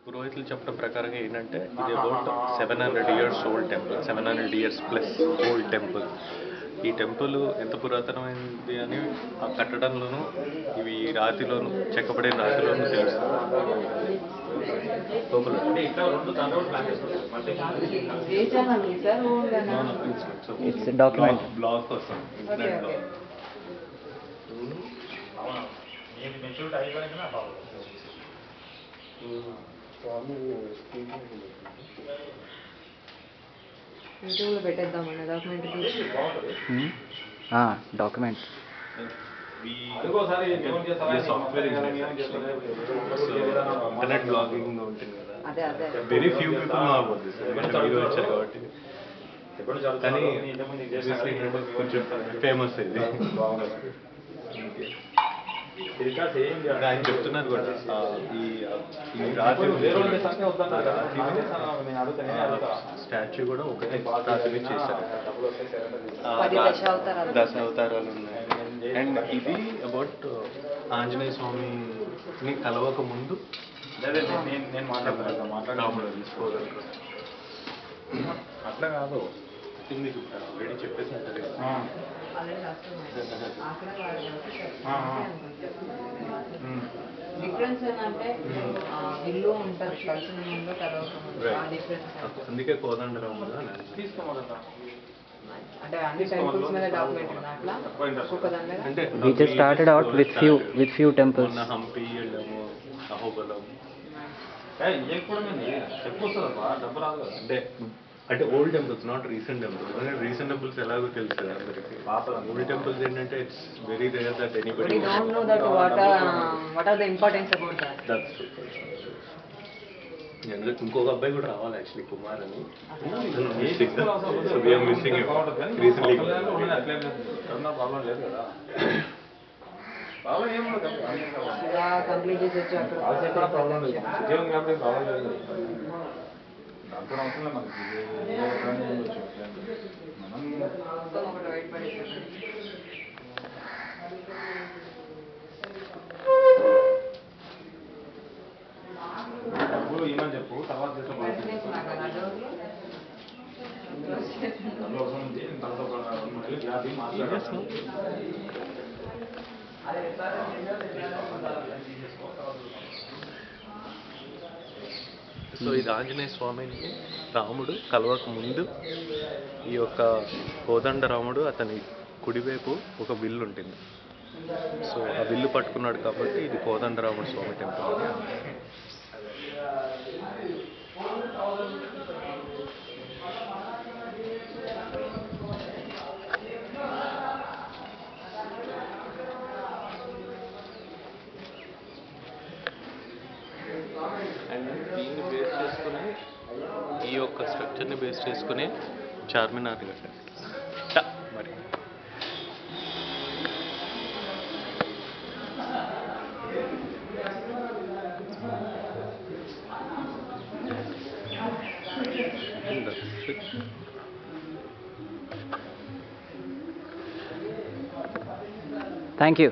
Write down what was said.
పురోహితులు చెప్పడం ప్రకారంగా ఏంటంటే ఇది about 700 years old temple, 700 years plus old temple. ఈ టెంపుల్ ఎంత పురాతనమైనది అని ఆ కట్టడంలోనూ ఇవి రాతిలోను చెక్కబడిన రాతిలోనూ తెలుస్తుంది. బ్లాగ్ కోసం ఇంటర్నెట్ బ్లాగ్. యూట్యూబ్లో పెట్టేద్దామన్న డాక్యుమెంట్ సాఫ్ట్వేర్ ఇంటర్నెట్ బ్లాగింగ్ ఉంటుంది కదా, very few people know about this. Video వచ్చారు కాబట్టి, కానీ కొంచెం ఫేమస్ ఇది. ఆయన చెప్తున్నారు కూడా ఈ రాత్రి స్టాచ్యూ కూడా ఒకటే రాత్రి చేశారు. దశావతారాలు ఉన్నాయి. అండ్ ఇది అబౌట్ ఆంజనేయ స్వామిని కలవక ముందు రాముడు తీసుకోవాలి. అట్లా కాదు, మీకు ఆల్రెడీ చెప్పేసి ఉంటుంది. డిఫరెన్స్ ఏంటంటే ఇల్లు ఉంటుంది కలిసి అందుకే కోదండరాముడు అంటే అన్ని టెంపుల్స్ మీద డాక్యుమెంట్ ఉంది అట్లా ఒక్కొక్క దాని మీద. అంటే we just started out with few temples. Hampi వెళ్ళాము, అహోబలం. అంటే అంటే old temples, not recent temples. Recent temples ఎలాగో తెలుసు కదా అందరికి. ఓల్డ్ టెంపుల్స్ ఏంటంటే it's very rare that anybody don't know that what are the importance about that. That's true. ఇంకొక అబ్బాయి కూడా రావాలి యాక్చువల్లీ, కుమార్ అని. So we are missing recently. Complete చేసి వచ్చి అక్కడ ఏమని చెప్పు తర్వాత సో ఇది ఆంజనేయ స్వామిని రాముడు కలవక ముందు ఈ యొక్క కోదండ రాముడు అతని కుడివైపు ఒక విల్లు ఉంటుంది. సో ఆ విల్లు పట్టుకున్నాడు కాబట్టి ఇది కోదండరాముడు స్వామి టెంపుల్ అని. అండ్ దీన్ని బేస్ చేసుకుని, ఈ యొక్క స్ట్రక్చర్ని బేస్ చేసుకుని చార్మినార్ కట్టారు మరి. Thank you.